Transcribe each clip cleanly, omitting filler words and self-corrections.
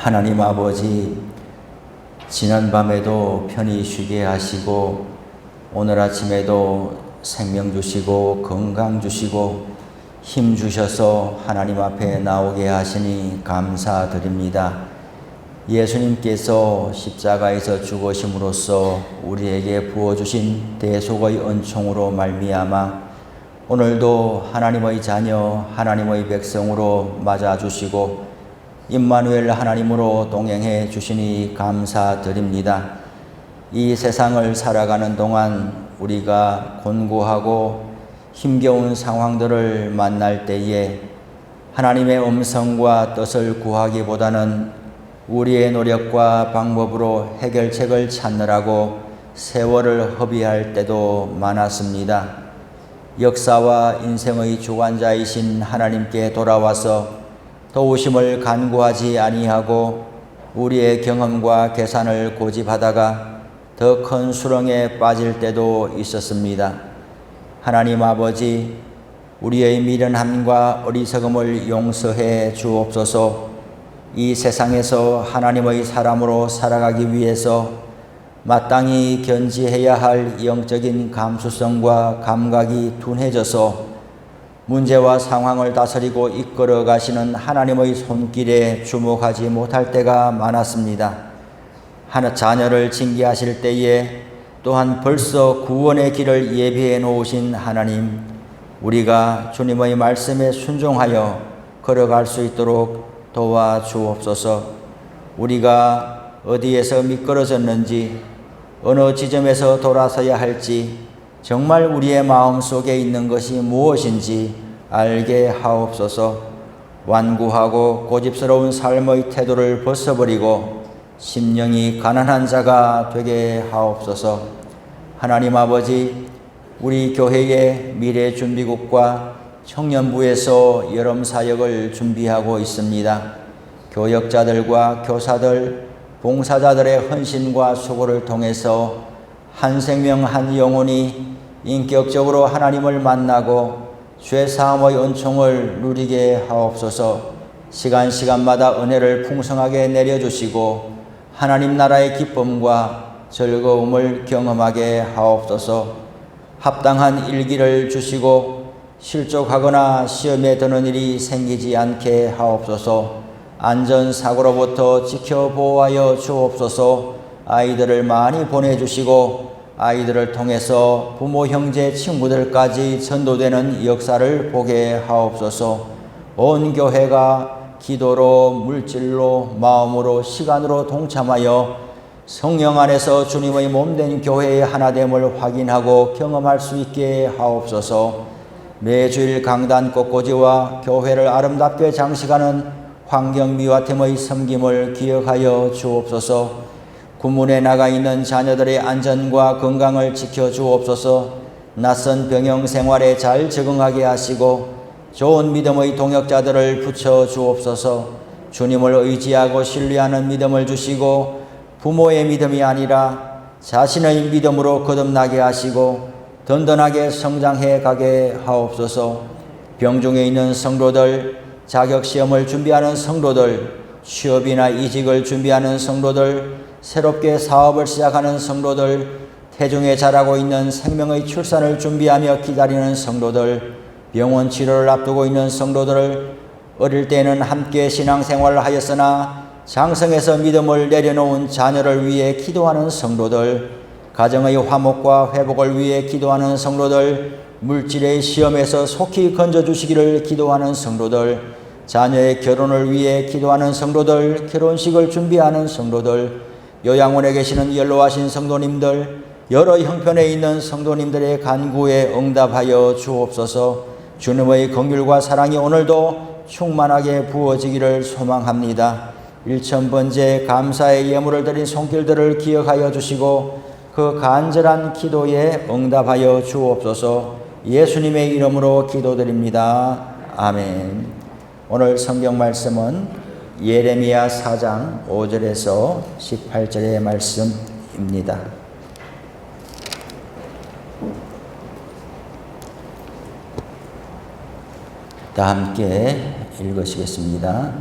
하나님 아버지, 지난밤에도 편히 쉬게 하시고 오늘 아침에도 생명 주시고 건강 주시고 힘 주셔서 하나님 앞에 나오게 하시니 감사드립니다. 예수님께서 십자가에서 죽으심으로써 우리에게 부어주신 대속의 은총으로 말미암아 오늘도 하나님의 자녀, 하나님의 백성으로 맞아주시고 임마누엘 하나님으로 동행해 주시니 감사드립니다. 이 세상을 살아가는 동안 우리가 곤고하고 힘겨운 상황들을 만날 때에 하나님의 음성과 뜻을 구하기보다는 우리의 노력과 방법으로 해결책을 찾느라고 세월을 허비할 때도 많았습니다. 역사와 인생의 주관자이신 하나님께 돌아와서 도우심을 간구하지 아니하고 우리의 경험과 계산을 고집하다가 더 큰 수렁에 빠질 때도 있었습니다. 하나님 아버지, 우리의 미련함과 어리석음을 용서해 주옵소서. 이 세상에서 하나님의 사람으로 살아가기 위해서 마땅히 견지해야 할 영적인 감수성과 감각이 둔해져서 문제와 상황을 다스리고 이끌어 가시는 하나님의 손길에 주목하지 못할 때가 많았습니다. 자녀를 징계하실 때에 또한 벌써 구원의 길을 예비해 놓으신 하나님, 우리가 주님의 말씀에 순종하여 걸어갈 수 있도록 도와주옵소서. 우리가 어디에서 미끄러졌는지, 어느 지점에서 돌아서야 할지, 정말 우리의 마음속에 있는 것이 무엇인지 알게 하옵소서. 완고하고 고집스러운 삶의 태도를 벗어버리고 심령이 가난한 자가 되게 하옵소서. 하나님 아버지, 우리 교회의 미래준비국과 청년부에서 여름 사역을 준비하고 있습니다. 교역자들과 교사들, 봉사자들의 헌신과 수고를 통해서 한 생명 한 영혼이 인격적으로 하나님을 만나고 죄사함의 은총을 누리게 하옵소서. 시간마다 은혜를 풍성하게 내려주시고 하나님 나라의 기쁨과 즐거움을 경험하게 하옵소서. 합당한 일기를 주시고 실족하거나 시험에 드는 일이 생기지 않게 하옵소서. 안전사고로부터 지켜보호하여 주옵소서. 아이들을 많이 보내주시고 아이들을 통해서 부모, 형제, 친구들까지 전도되는 역사를 보게 하옵소서. 온 교회가 기도로, 물질로, 마음으로, 시간으로 동참하여 성령 안에서 주님의 몸된 교회의 하나됨을 확인하고 경험할 수 있게 하옵소서. 매주일 강단 꽃꽂이와 교회를 아름답게 장식하는 환경미화팀의 섬김을 기억하여 주옵소서. 군문에 나가 있는 자녀들의 안전과 건강을 지켜주옵소서. 낯선 병영 생활에 잘 적응하게 하시고 좋은 믿음의 동역자들을 붙여주옵소서. 주님을 의지하고 신뢰하는 믿음을 주시고 부모의 믿음이 아니라 자신의 믿음으로 거듭나게 하시고 든든하게 성장해 가게 하옵소서. 병중에 있는 성도들, 자격시험을 준비하는 성도들, 취업이나 이직을 준비하는 성도들, 새롭게 사업을 시작하는 성도들, 태중에 자라고 있는 생명의 출산을 준비하며 기다리는 성도들, 병원 치료를 앞두고 있는 성도들을 어릴 때는 함께 신앙생활을 하였으나 장성에서 믿음을 내려놓은 자녀를 위해 기도하는 성도들, 가정의 화목과 회복을 위해 기도하는 성도들, 물질의 시험에서 속히 건져주시기를 기도하는 성도들, 자녀의 결혼을 위해 기도하는 성도들, 결혼식을 준비하는 성도들, 요양원에 계시는 연로하신 성도님들, 여러 형편에 있는 성도님들의 간구에 응답하여 주옵소서. 주님의 긍휼과 사랑이 오늘도 충만하게 부어지기를 소망합니다. 1000번째 감사의 예물을 드린 손길들을 기억하여 주시고 그 간절한 기도에 응답하여 주옵소서. 예수님의 이름으로 기도드립니다. 아멘. 오늘 성경 말씀은 예레미야 4장 5절에서 18절의 말씀입니다. 다 함께 읽으시겠습니다.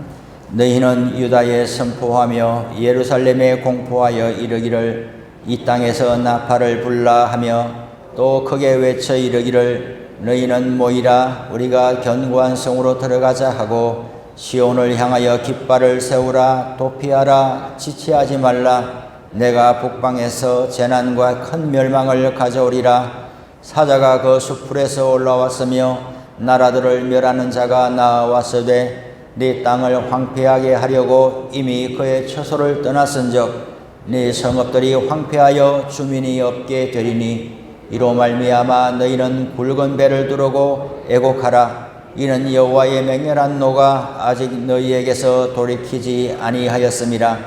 너희는 유다에 선포하며 예루살렘에 공포하여 이르기를 이 땅에서 나팔을 불라 하며 또 크게 외쳐 이르기를 너희는 모이라 우리가 견고한 성으로 들어가자 하고 시온을 향하여 깃발을 세우라 도피하라 지체하지 말라 내가 북방에서 재난과 큰 멸망을 가져오리라 사자가 그 수풀에서 올라왔으며 나라들을 멸하는 자가 나와서되 네 땅을 황폐하게 하려고 이미 그의 처소를 떠났은즉 네 성읍들이 황폐하여 주민이 없게 되리니 이로 말미암아 너희는 굵은 배를 두르고 애곡하라 이는 여호와의 맹렬한 노가 아직 너희에게서 돌이키지 아니하였음이라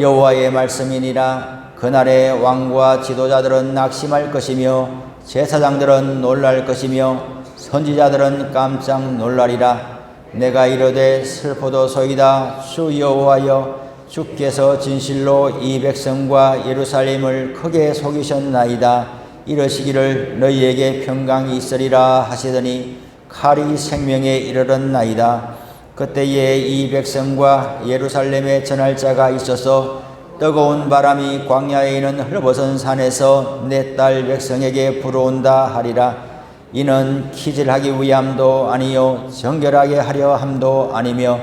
여호와의 말씀이니라 그날에 왕과 지도자들은 낙심할 것이며 제사장들은 놀랄 것이며 선지자들은 깜짝 놀라리라 내가 이르되 슬프도소이다 주 여호와여 주께서 진실로 이 백성과 예루살렘을 크게 속이셨나이다 이러시기를 너희에게 평강이 있으리라 하시더니 칼이 생명에 이르렀나이다 그때에 이 백성과 예루살렘에 전할 자가 있어서 뜨거운 바람이 광야에 있는 헐벗은 산에서 내 딸 백성에게 불어온다 하리라 이는 키질하기 위함도 아니요 정결하게 하려 함도 아니며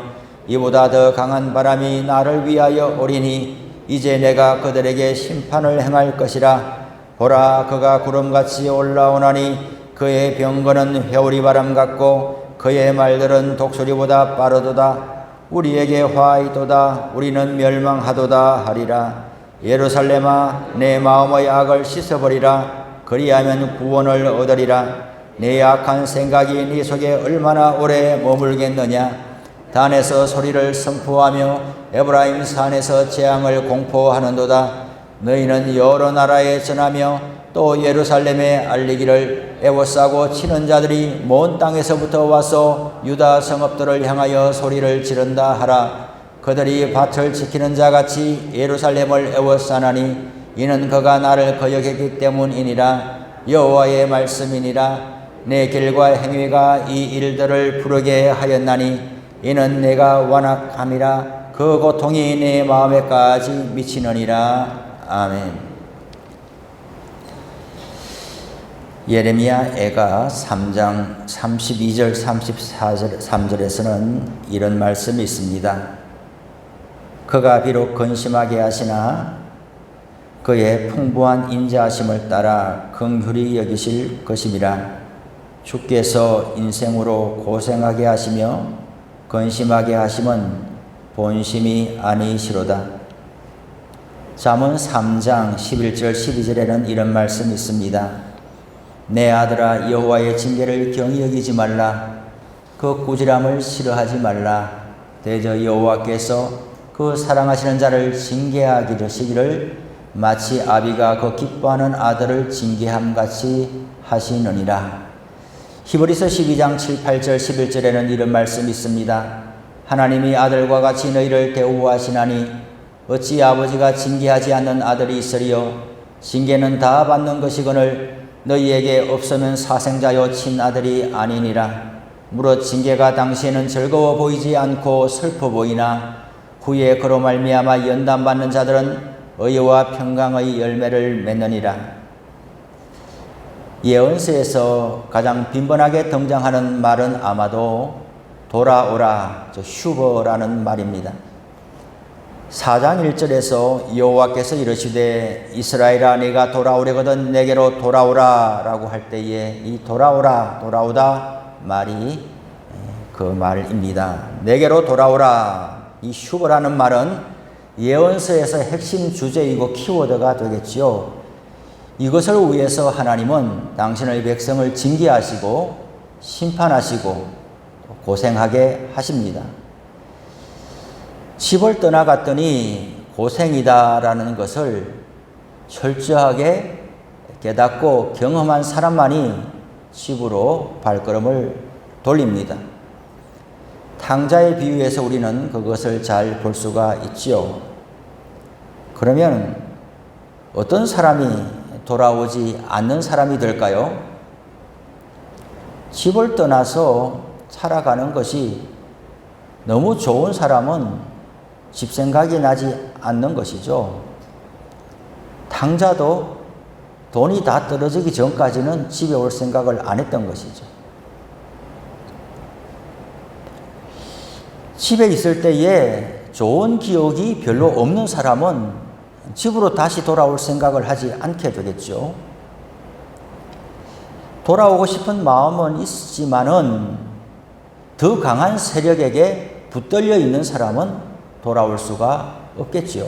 이보다 더 강한 바람이 나를 위하여 오리니 이제 내가 그들에게 심판을 행할 것이라 보라 그가 구름같이 올라오나니 그의 병거는 회오리 바람 같고 그의 말들은 독수리보다 빠르도다 우리에게 화이도다 우리는 멸망하도다 하리라 예루살렘아 내 마음의 악을 씻어버리라 그리하면 구원을 얻으리라 내 악한 생각이 네 속에 얼마나 오래 머물겠느냐 단에서 소리를 선포하며 에브라임 산에서 재앙을 공포하는도다 너희는 여러 나라에 전하며 또 예루살렘에 알리기를 애워싸고 치는 자들이 먼 땅에서부터 와서 유다 성읍들을 향하여 소리를 지른다 하라 그들이 밭을 지키는 자같이 예루살렘을 애워싸나니 이는 그가 나를 거역했기 때문이니라 여호와의 말씀이니라 내 길과 행위가 이 일들을 부르게 하였나니 이는 내가 완악함이라 그 고통이 내 마음에까지 미치느니라 아멘. 예레미야 애가 3장 32절 34절에서는 이런 말씀이 있습니다. 그가 비록 근심하게 하시나 그의 풍부한 인자하심을 따라 긍휼히 여기실 것임이라 주께서 인생으로 고생하게 하시며 근심하게 하심은 본심이 아니시로다. 잠언 3장 11절 12절에는 이런 말씀이 있습니다. 내 아들아 여호와의 징계를 경히 여기지 말라. 그 꾸지람을 싫어하지 말라. 대저 여호와께서 그 사랑하시는 자를 징계하시기를 마치 아비가 그 기뻐하는 아들을 징계함같이 하시느니라. 히브리서 12장 7, 8절 11절에는 이런 말씀이 있습니다. 하나님이 아들과 같이 너희를 대우하시나니 어찌 아버지가 징계하지 않는 아들이 있으리요 징계는 다 받는 것이거늘 너희에게 없으면 사생자요 친아들이 아니니라. 무릇 징계가 당시에는 즐거워 보이지 않고 슬퍼 보이나 후에 그로 말미암아 연단받는 자들은 의와 평강의 열매를 맺느니라. 예언서에서 가장 빈번하게 등장하는 말은 아마도 돌아오라, 휴버라는 말입니다. 4장 1절에서 여호와께서 이르시되 이스라엘아 네가 돌아오려거든 내게로 돌아오라 라고 할 때에 이 돌아오라, 돌아오다 말이 그 말입니다. 내게로 돌아오라. 이 휴버라는 말은 예언서에서 핵심 주제이고 키워드가 되겠지요. 이것을 위해서 하나님은 당신의 백성을 징계하시고 심판하시고 고생하게 하십니다. 집을 떠나갔더니 고생이다라는 것을 철저하게 깨닫고 경험한 사람만이 집으로 발걸음을 돌립니다. 탕자에 비유해서 우리는 그것을 잘 볼 수가 있지요. 그러면 어떤 사람이 돌아오지 않는 사람이 될까요? 집을 떠나서 살아가는 것이 너무 좋은 사람은 집 생각이 나지 않는 것이죠. 탕자도 돈이 다 떨어지기 전까지는 집에 올 생각을 안 했던 것이죠. 집에 있을 때에 좋은 기억이 별로 없는 사람은 집으로 다시 돌아올 생각을 하지 않게 되겠죠. 돌아오고 싶은 마음은 있지만은 더 강한 세력에게 붙들려 있는 사람은 돌아올 수가 없겠지요.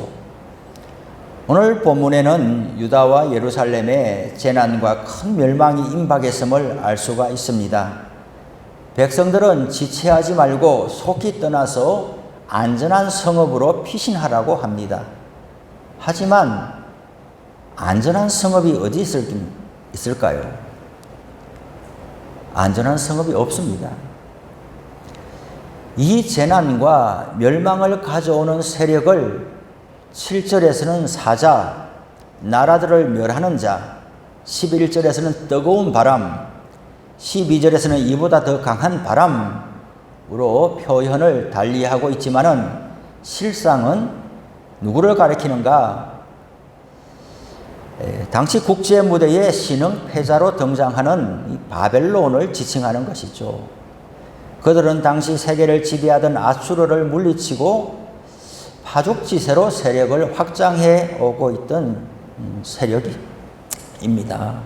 오늘 본문에는 유다와 예루살렘의 재난과 큰 멸망이 임박했음을 알 수가 있습니다. 백성들은 지체하지 말고 속히 떠나서 안전한 성읍으로 피신하라고 합니다. 하지만 안전한 성읍이 어디 있을까요? 안전한 성읍이 없습니다. 이 재난과 멸망을 가져오는 세력을 7절에서는 사자, 나라들을 멸하는 자, 11절에서는 뜨거운 바람, 12절에서는 이보다 더 강한 바람으로 표현을 달리하고 있지만은 실상은 누구를 가리키는가? 당시 국제 무대에 신흥 패자로 등장하는 바벨론을 지칭하는 것이죠. 그들은 당시 세계를 지배하던 아수르를 물리치고 파죽지세로 세력을 확장해 오고 있던 세력입니다.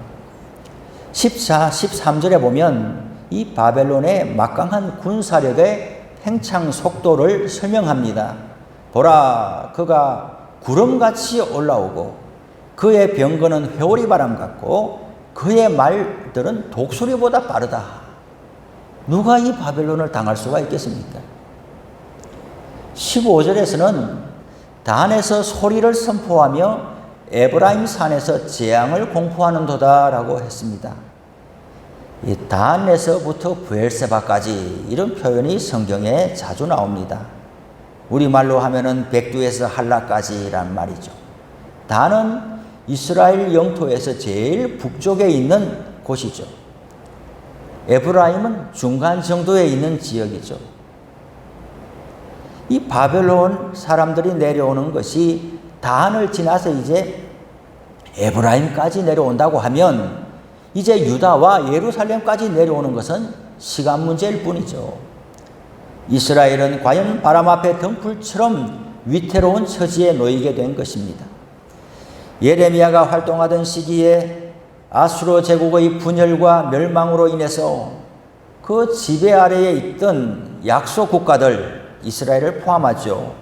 14, 13절에 보면 이 바벨론의 막강한 군사력의 팽창 속도를 설명합니다. 보라, 그가 구름같이 올라오고 그의 병거는 회오리 바람 같고 그의 말들은 독수리보다 빠르다. 누가 이 바벨론을 당할 수가 있겠습니까? 15절에서는 단에서 소리를 선포하며 에브라임 산에서 재앙을 공포하는도다라고 했습니다. 이 단에서부터 브엘세바까지 이런 표현이 성경에 자주 나옵니다. 우리말로 하면은 백두에서 한라까지란 말이죠. 단은 이스라엘 영토에서 제일 북쪽에 있는 곳이죠. 에브라임은 중간 정도에 있는 지역이죠. 이 바벨론 사람들이 내려오는 것이 단을 지나서 이제 에브라임까지 내려온다고 하면 이제 유다와 예루살렘까지 내려오는 것은 시간 문제일 뿐이죠. 이스라엘은 과연 바람 앞에 덩굴처럼 위태로운 처지에 놓이게 된 것입니다. 예레미야가 활동하던 시기에 아수르 제국의 분열과 멸망으로 인해서 그 지배 아래에 있던 약소 국가들, 이스라엘을 포함하죠.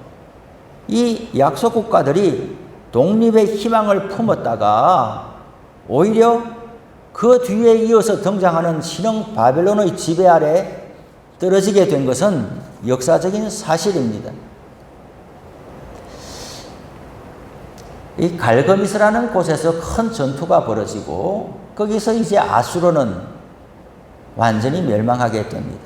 이 약소 국가들이 독립의 희망을 품었다가 오히려 그 뒤에 이어서 등장하는 신흥 바벨론의 지배 아래 떨어지게 된 것은 역사적인 사실입니다. 이 갈거미스라는 곳에서 큰 전투가 벌어지고 거기서 이제 아수르는 완전히 멸망하게 됩니다.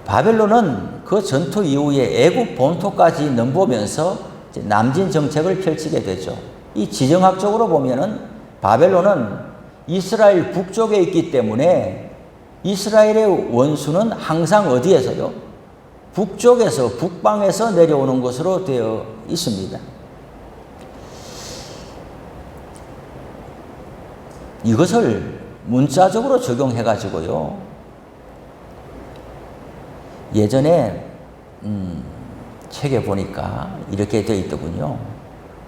바벨론은 그 전투 이후에 애굽 본토까지 넘보면서 남진 정책을 펼치게 되죠. 이 지정학적으로 보면은 바벨론은 이스라엘 북쪽에 있기 때문에 이스라엘의 원수는 항상 어디에서요? 북쪽에서, 북방에서 내려오는 것으로 되어 있습니다. 이것을 문자적으로 적용해가지고요. 예전에 책에 보니까 이렇게 되어 있더군요.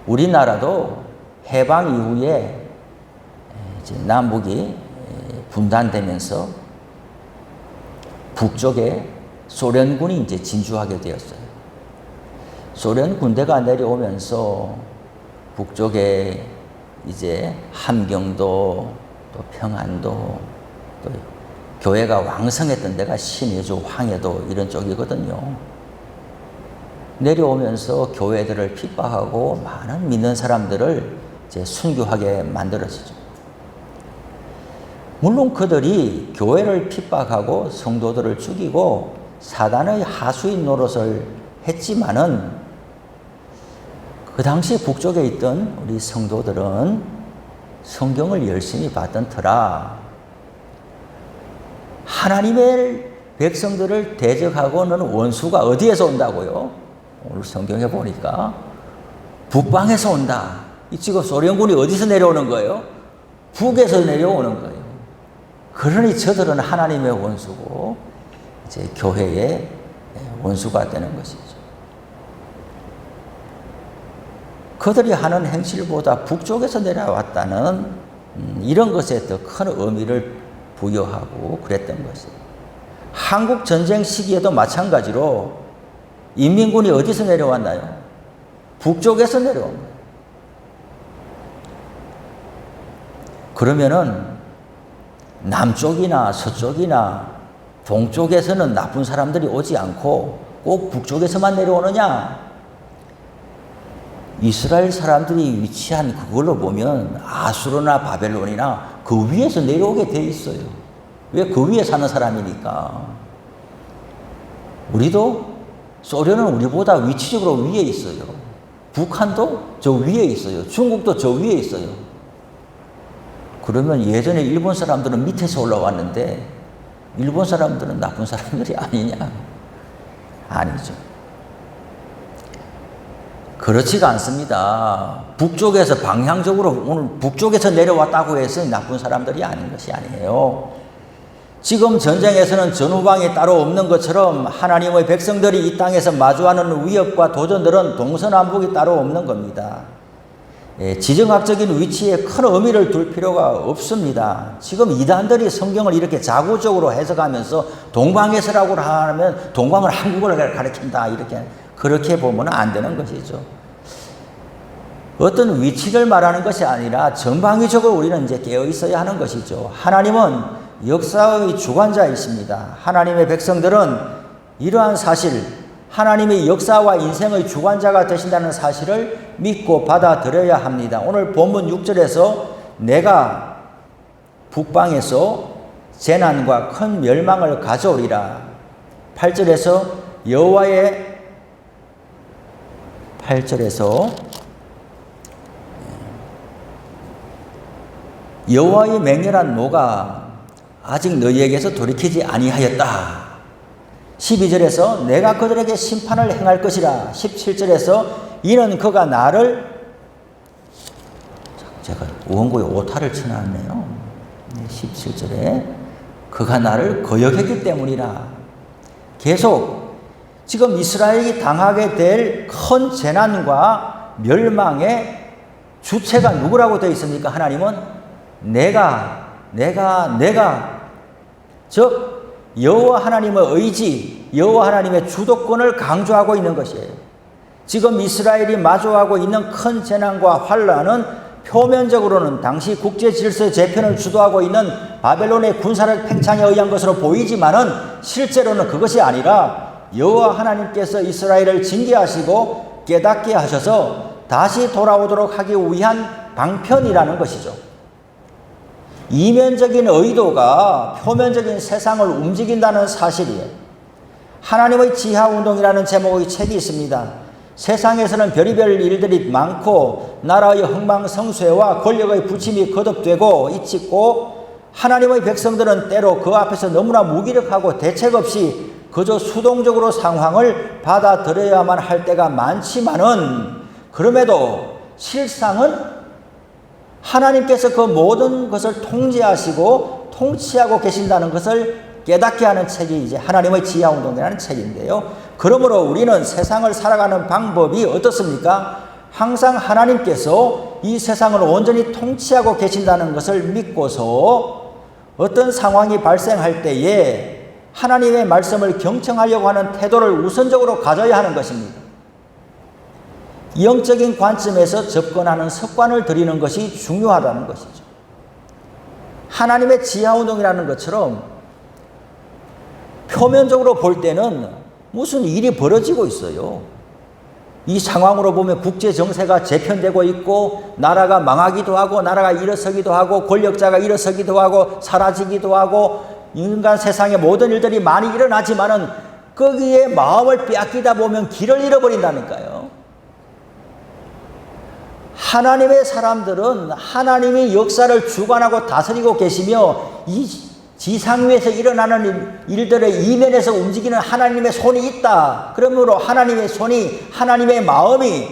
우리나라도 해방 이후에 이제 남북이 분단되면서 북쪽에 소련군이 이제 진주하게 되었어요. 소련 군대가 내려오면서 북쪽에 이제 함경도 또 평안도 또 교회가 왕성했던 데가 신의주, 황해도 이런 쪽이거든요. 내려오면서 교회들을 핍박하고 많은 믿는 사람들을 이제 순교하게 만들어지죠. 물론 그들이 교회를 핍박하고 성도들을 죽이고 사단의 하수인 노릇을 했지만은 그 당시 북쪽에 있던 우리 성도들은 성경을 열심히 봤던 터라 하나님의 백성들을 대적하고는 원수가 어디에서 온다고요? 오늘 성경에 보니까 북방에서 온다. 지금 소련군이 어디서 내려오는 거예요? 북에서 내려오는 거예요. 그러니 저들은 하나님의 원수고 이제 교회의 원수가 되는 것이죠. 그들이 하는 행실보다 북쪽에서 내려왔다는 이런 것에 더 큰 의미를 부여하고 그랬던 것이에요. 한국 전쟁 시기에도 마찬가지로 인민군이 어디서 내려왔나요? 북쪽에서 내려온 거예요. 그러면은 남쪽이나 서쪽이나 동쪽에서는 나쁜 사람들이 오지 않고 꼭 북쪽에서만 내려오느냐? 이스라엘 사람들이 위치한 그걸로 보면 아수르나 바벨론이나 그 위에서 내려오게 돼 있어요. 왜? 그 위에 사는 사람이니까. 우리도 소련은 우리보다 위치적으로 위에 있어요. 북한도 저 위에 있어요. 중국도 저 위에 있어요. 그러면 예전에 일본 사람들은 밑에서 올라왔는데 일본 사람들은 나쁜 사람들이 아니냐? 아니죠. 그렇지가 않습니다. 북쪽에서 방향적으로 오늘 북쪽에서 내려왔다고 해서 나쁜 사람들이 아닌 것이 아니에요. 지금 전쟁에서는 전후방이 따로 없는 것처럼 하나님의 백성들이 이 땅에서 마주하는 위협과 도전들은 동서남북이 따로 없는 겁니다. 지정학적인 위치에 큰 의미를 둘 필요가 없습니다. 지금 이단들이 성경을 이렇게 자구적으로 해석하면서 동방에서라고 하면 동방은 한국을 가리킨다 이렇게 그렇게 보면 안 되는 것이죠. 어떤 위치를 말하는 것이 아니라 전방위적으로 우리는 이제 깨어 있어야 하는 것이죠. 하나님은 역사의 주관자이십니다. 하나님의 백성들은 이러한 사실, 하나님의 역사와 인생의 주관자가 되신다는 사실을 믿고 받아들여야 합니다. 오늘 본문 6절에서 내가 북방에서 재난과 큰 멸망을 가져오리라. 8절에서 여호와의 맹렬한 노가 아직 너희에게서 돌이키지 아니하였다. 12절에서 내가 그들에게 심판을 행할 것이라. 17절에서 이는 그가 나를 제가 원고에 오타를 쳐놨네요. 17절에 그가 나를 거역했기 때문이라. 계속 지금 이스라엘이 당하게 될 큰 재난과 멸망의 주체가 누구라고 되어 있습니까? 하나님은 내가 즉 여호와 하나님의 의지, 여호와 하나님의 주도권을 강조하고 있는 것이에요. 지금 이스라엘이 마주하고 있는 큰 재난과 환란은 표면적으로는 당시 국제 질서 재편을 주도하고 있는 바벨론의 군사력 팽창에 의한 것으로 보이지만은 실제로는 그것이 아니라 여호와 하나님께서 이스라엘을 징계하시고 깨닫게 하셔서 다시 돌아오도록 하기 위한 방편이라는 것이죠. 이면적인 의도가 표면적인 세상을 움직인다는 사실이에요. 하나님의 지하운동이라는 제목의 책이 있습니다. 세상에서는 별의별 일들이 많고 나라의 흥망성쇠와 권력의 부침이 거듭되고 잊히고 하나님의 백성들은 때로 그 앞에서 너무나 무기력하고 대책 없이 그저 수동적으로 상황을 받아들여야만 할 때가 많지만은 그럼에도 실상은 하나님께서 그 모든 것을 통제하시고 통치하고 계신다는 것을 깨닫게 하는 책이 이제 하나님의 지하운동이라는 책인데요. 그러므로 우리는 세상을 살아가는 방법이 어떻습니까? 항상 하나님께서 이 세상을 온전히 통치하고 계신다는 것을 믿고서 어떤 상황이 발생할 때에 하나님의 말씀을 경청하려고 하는 태도를 우선적으로 가져야 하는 것입니다. 영적인 관점에서 접근하는 습관을 들이는 것이 중요하다는 것이죠. 하나님의 지하운동이라는 것처럼 표면적으로 볼 때는 무슨 일이 벌어지고 있어요. 이 상황으로 보면 국제 정세가 재편되고 있고 나라가 망하기도 하고 나라가 일어서기도 하고 권력자가 일어서기도 하고 사라지기도 하고 인간 세상의 모든 일들이 많이 일어나지만은 거기에 마음을 빼앗기다 보면 길을 잃어버린다니까요. 하나님의 사람들은 하나님이 역사를 주관하고 다스리고 계시며 이 지상 위에서 일어나는 일들의 이면에서 움직이는 하나님의 손이 있다. 그러므로 하나님의 손이, 하나님의 마음이,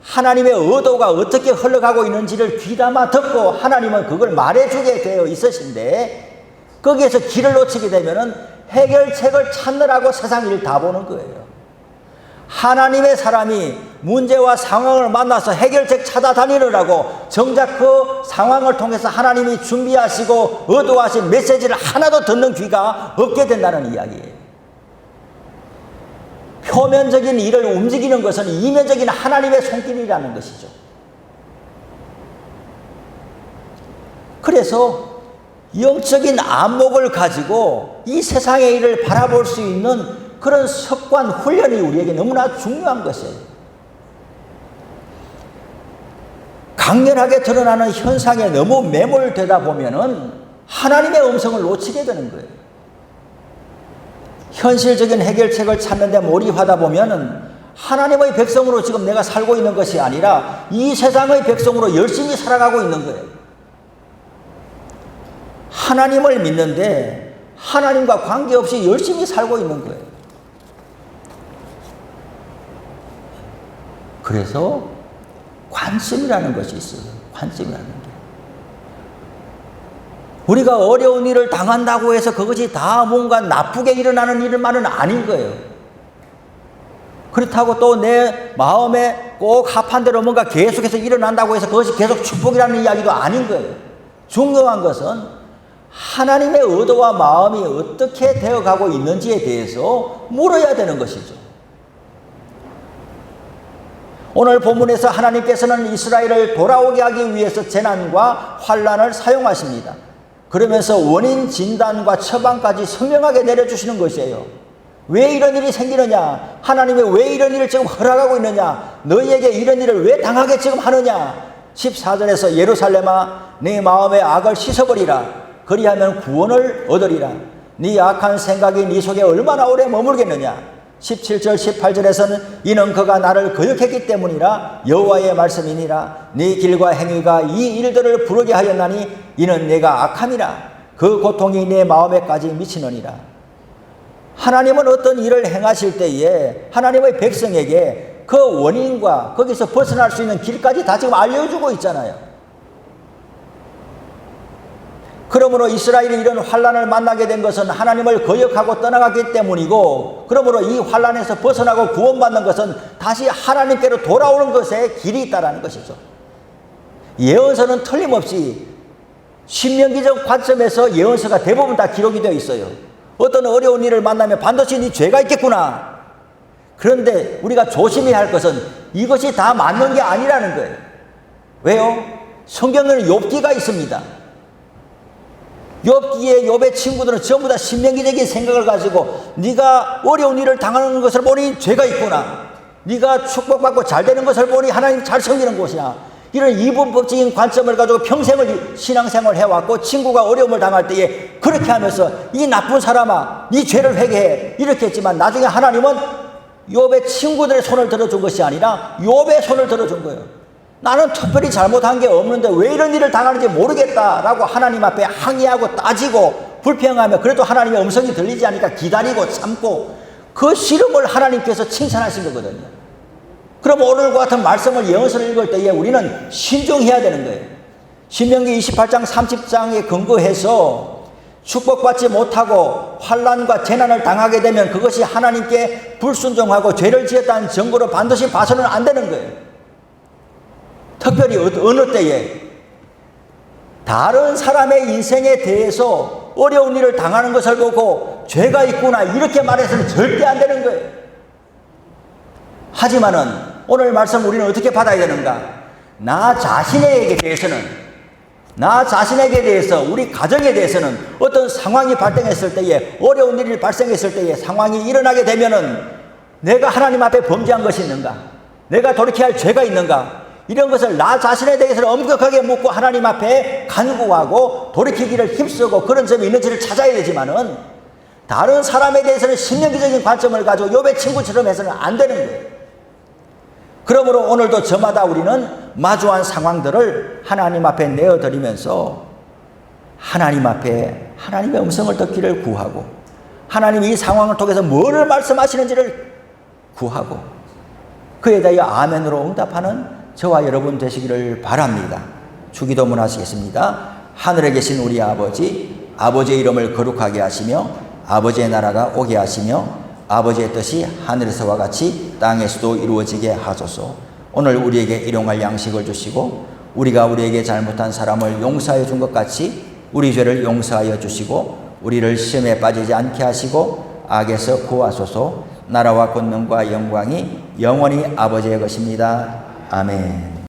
하나님의 의도가 어떻게 흘러가고 있는지를 귀담아 듣고 하나님은 그걸 말해주게 되어 있으신데, 거기에서 길을 놓치게 되면은 해결책을 찾느라고 세상 일 다 보는 거예요. 하나님의 사람이 문제와 상황을 만나서 해결책 찾아다니느라고 정작 그 상황을 통해서 하나님이 준비하시고 의도하신 메시지를 하나도 듣는 귀가 없게 된다는 이야기예요. 표면적인 일을 움직이는 것은 이면적인 하나님의 손길이라는 것이죠. 그래서 영적인 안목을 가지고 이 세상의 일을 바라볼 수 있는 그런 습관, 훈련이 우리에게 너무나 중요한 것이에요. 강렬하게 드러나는 현상에 너무 매몰되다 보면은 하나님의 음성을 놓치게 되는 거예요. 현실적인 해결책을 찾는 데 몰입하다 보면은 하나님의 백성으로 지금 내가 살고 있는 것이 아니라 이 세상의 백성으로 열심히 살아가고 있는 거예요. 하나님을 믿는데 하나님과 관계없이 열심히 살고 있는 거예요. 그래서 관심이라는 것이 있어요. 관심이라는 게. 우리가 어려운 일을 당한다고 해서 그것이 다 뭔가 나쁘게 일어나는 일만은 아닌 거예요. 그렇다고 또 내 마음에 꼭 합한 대로 뭔가 계속해서 일어난다고 해서 그것이 계속 축복이라는 이야기도 아닌 거예요. 중요한 것은 하나님의 의도와 마음이 어떻게 되어가고 있는지에 대해서 물어야 되는 것이죠. 오늘 본문에서 하나님께서는 이스라엘을 돌아오게 하기 위해서 재난과 환난을 사용하십니다. 그러면서 원인 진단과 처방까지 선명하게 내려주시는 것이에요. 왜 이런 일이 생기느냐? 하나님이 왜 이런 일을 지금 허락하고 있느냐? 너희에게 이런 일을 왜 당하게 지금 하느냐? 14절에서 예루살렘아 네 마음의 악을 씻어버리라. 그리하면 구원을 얻으리라. 네 악한 생각이 네 속에 얼마나 오래 머물겠느냐? 17절 18절에서는 이는 그가 나를 거역했기 때문이라 여호와의 말씀이니라. 네 길과 행위가 이 일들을 부르게 하였나니 이는 내가 악함이라. 그 고통이 내 마음에까지 미치느니라. 하나님은 어떤 일을 행하실 때에 하나님의 백성에게 그 원인과 거기서 벗어날 수 있는 길까지 다 지금 알려주고 있잖아요. 그러므로 이스라엘이 이런 환난을 만나게 된 것은 하나님을 거역하고 떠나갔기 때문이고, 그러므로 이 환난에서 벗어나고 구원받는 것은 다시 하나님께로 돌아오는 것에 길이 있다는 것이죠. 예언서는 틀림없이 신명기적 관점에서 예언서가 대부분 다 기록이 되어 있어요. 어떤 어려운 일을 만나면 반드시 네 죄가 있겠구나. 그런데 우리가 조심해야 할 것은 이것이 다 맞는 게 아니라는 거예요. 왜요? 성경에는 욥기가 있습니다. 욥기의 욥의 친구들은 전부 다 신명기적인 생각을 가지고 네가 어려운 일을 당하는 것을 보니 죄가 있구나. 네가 축복받고 잘 되는 것을 보니 하나님 잘 섬기는 곳이야. 이런 이분법적인 관점을 가지고 평생을 신앙생활을 해왔고, 친구가 어려움을 당할 때에 그렇게 하면서 이 나쁜 사람아 네 죄를 회개해 이렇게 했지만, 나중에 하나님은 욥의 친구들의 손을 들어준 것이 아니라 욥의 손을 들어준 거예요. 나는 특별히 잘못한 게 없는데 왜 이런 일을 당하는지 모르겠다라고 하나님 앞에 항의하고 따지고 불평하며, 그래도 하나님의 음성이 들리지 않으니까 기다리고 참고, 그 씨름을 하나님께서 칭찬하신 거거든요. 그럼 오늘과 같은 말씀을 예언서를 읽을 때에 우리는 신중해야 되는 거예요. 신명기 28장 30장에 근거해서 축복받지 못하고 환난과 재난을 당하게 되면 그것이 하나님께 불순종하고 죄를 지었다는 증거로 반드시 봐서는 안 되는 거예요. 특별히 어느 때에 다른 사람의 인생에 대해서 어려운 일을 당하는 것을 보고 죄가 있구나 이렇게 말해서는 절대 안 되는 거예요. 하지만은 오늘 말씀 우리는 어떻게 받아야 되는가? 나 자신에게 대해서, 우리 가정에 대해서는 어떤 상황이 발생했을 때에, 어려운 일이 발생했을 때에, 상황이 일어나게 되면은 내가 하나님 앞에 범죄한 것이 있는가? 내가 돌이켜야 할 죄가 있는가? 이런 것을 나 자신에 대해서는 엄격하게 묻고 하나님 앞에 간구하고 돌이키기를 힘쓰고 그런 점이 있는지를 찾아야 되지만은, 다른 사람에 대해서는 신명기적인 관점을 가지고 욥의 친구처럼 해서는 안 되는 거예요. 그러므로 오늘도 저마다 우리는 마주한 상황들을 하나님 앞에 내어드리면서 하나님 앞에 하나님의 음성을 듣기를 구하고 하나님이 이 상황을 통해서 뭐를 말씀하시는지를 구하고 그에 대하여 아멘으로 응답하는 저와 여러분 되시기를 바랍니다. 주기도문 하시겠습니다. 하늘에 계신 우리 아버지, 아버지의 이름을 거룩하게 하시며 아버지의 나라가 오게 하시며 아버지의 뜻이 하늘에서와 같이 땅에서도 이루어지게 하소서. 오늘 우리에게 일용할 양식을 주시고 우리가 우리에게 잘못한 사람을 용서하여 준 것 같이 우리 죄를 용서하여 주시고 우리를 시험에 빠지지 않게 하시고 악에서 구하소서. 나라와 권능과 영광이 영원히 아버지의 것입니다. 아멘.